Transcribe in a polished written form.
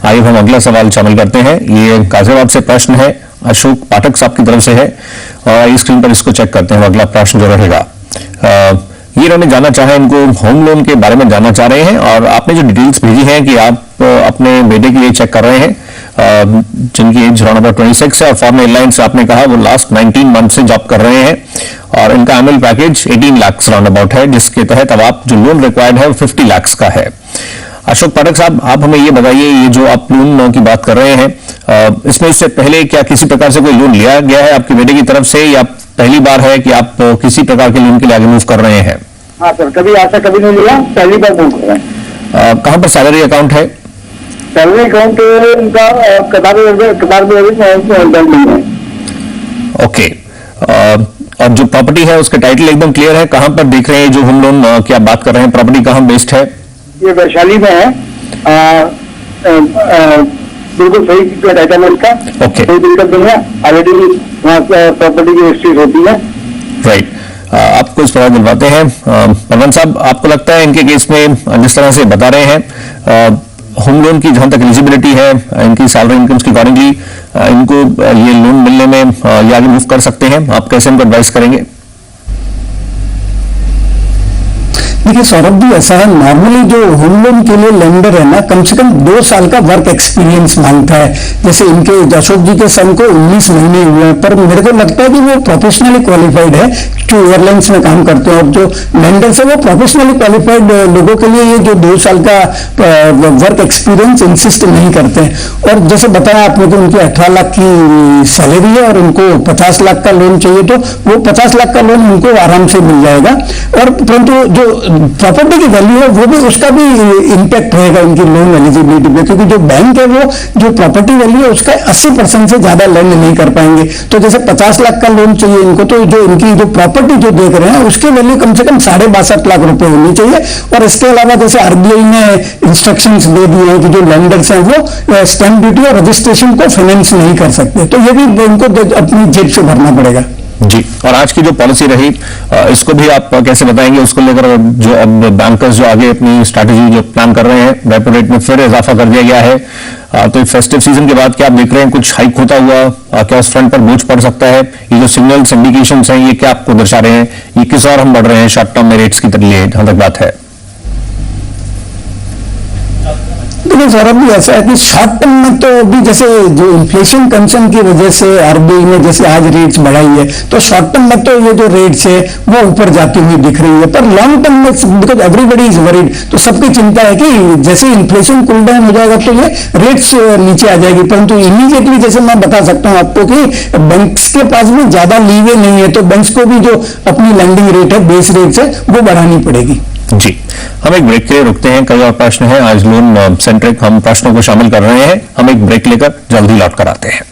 आइए हम अगला सवाल शामिल करते हैं। ये गाजियाबाद से प्रश्न है, अशोक पाठक साहब की तरफ से है और स्क्रीन पर इसको चेक करते हैं। अगला प्रश्न जो रहेगा ये इन्होंने जानना चाहा, इनको होम लोन के बारे में जानना चाह रहे हैं और आपने जो डिटेल्स भेजी हैं कि आप अपने बेटे के लिए चेक कर रहे हैं जिनकी एज अराउंड अबाउट 26 है और फॉरेन एयरलाइंस आपने कहा वो लास्ट 19 मंथ से जॉब कर रहे हैं और इनका annual package 18 lakh round about है, जिसके तहत अब आप जो लोन रिक्वायर्ड है वो 50 लाख का है। अशोक पाठक साहब, आप हमें ये बताइए, ये जो आप लोन की बात कर रहे हैं इसमें इससे पहले क्या किसी प्रकार से कोई लोन लिया गया है आपके बेटे की तरफ से या पहली बार है कि आप किसी प्रकार के लोन के लिए आगे मूव कर रहे हैं? हाँ सर, कभी ऐसा कभी नहीं लिया, पहली बार मूव कर रहे हैं। कहां पर सैलरी अकाउंट है? सैलरी अकाउंट उनका कतार में है। ओके, और जो प्रॉपर्टी है उसका टाइटल एकदम क्लियर है, कहां पर देख रहे हैं जो होम लोन की आप बात कर रहे हैं, प्रॉपर्टी कहां बेस्ड है? ये वैशाली में है, बिल्कुल सही टाइटल है इसका। ओके, कोई दिक्कत नहीं है, ऑलरेडी वहाँ प्रॉपर्टी की रजिस्ट्री होती है। राइट, आपको इस प्रकार दिलवाते हैं। पवन साहब, आपको लगता है इनके केस में जिस तरह से बता रहे हैं होम लोन की जहां तक एलिजिबिलिटी है इनकी सैलरी इनकम्स के अकॉर्डिंगली इनको ये लोन मिलने में ये आगे मूव कर सकते हैं? आप कैसे इनको एडवाइस करेंगे? देखिए सौरभ जी, ऐसा है, नॉर्मली जो होम लोन के लिए लेंडर है ना, कम से कम 2 साल का वर्क एक्सपीरियंस मांगता है। जैसे इनके अशोक जी के सन को 19 महीने हुए हैं, पर मेरे को लगता है कि वो प्रोफेशनली क्वालिफाइड है, जो एयरलाइंस में काम करते हैं और जो लेंडर्स है वो प्रोफेशनली क्वालिफाइड लोगों के लिए ये जो 2 साल का वर्क एक्सपीरियंस इंसिस्ट नहीं करते हैं। और जैसे बताया आपने कि उनकी 18 लाख की सैलरी है और उनको 50 लाख का लोन चाहिए, तो वो 50 लाख का लोन उनको आराम से मिल जाएगा। और परंतु जो प्रॉपर्टी की वैल्यू है वो भी, उसका भी इंपैक्ट रहेगा इनकी लोन एलिजिबिलिटी पे, क्योंकि जो बैंक है वो जो प्रॉपर्टी वैल्यू है उसका 80% से ज्यादा लेंड नहीं कर पाएंगे। तो जैसे 50 लाख का लोन चाहिए इनको, तो जो इनकी जो प्रॉपर्टी जो देख रहे हैं उसकी वैल्यू कम से कम 62.5 लाख रुपए होनी चाहिए। और इसके अलावा जैसे आरबीआई ने इंस्ट्रक्शंस दे दिए हैं कि जो लेंडर्स हैं वो स्टैंप ड्यूटी और रजिस्ट्रेशन को फाइनेंस नहीं कर सकते, तो ये भी उनको अपनी जेब से भरना पड़ेगा। जी, और आज की जो पॉलिसी रही इसको भी आप कैसे बताएंगे? उसको लेकर जो अब बैंकर्स जो आगे अपनी स्ट्रैटेजी जो प्लान कर रहे हैं, रेपो रेट में फिर इजाफा कर दिया गया है, तो फेस्टिव सीजन के बाद क्या आप देख रहे हैं कुछ हाइक होता हुआ, क्या उस फ्रंट पर बोझ पड़ सकता है? ये जो सिग्नल्स इंडिकेशंस हैं ये क्या आपको दर्शा रहे हैं? ये किस और हम बढ़ रहे हैं शॉर्ट टर्म में रेट्स की लिए जहां तक बात है? देखिए सौरभ जी, ऐसा है कि शॉर्ट टर्म में तो अभी जैसे जो इन्फ्लेशन कंसर्न की वजह से आरबीआई ने जैसे आज रेट्स बढ़ाई है, तो शॉर्ट टर्म में तो ये जो रेट्स है वो ऊपर जाती हुई दिख रही है। पर लॉन्ग टर्म में बिकॉज एवरीबडी इज वरीड, तो सबकी चिंता है कि जैसे इन्फ्लेशन कूल डाउन हो जाएगा तो ये रेट्स नीचे आ जाएगी। परंतु इमीडिएटली जैसे मैं बता सकता हूँ आपको कि बैंक्स के पास भी ज्यादा लीवे नहीं है, तो बैंक्स को भी जो अपनी लैंडिंग रेट है, बेस रेट्स है, वो बढ़ानी पड़ेगी। जी, हम एक ब्रेक के लिए रुकते हैं। कई और प्रश्न हैं, आज लोन सेंट्रिक हम प्रश्नों को शामिल कर रहे हैं। हम एक ब्रेक लेकर जल्दी लौट कर आते हैं।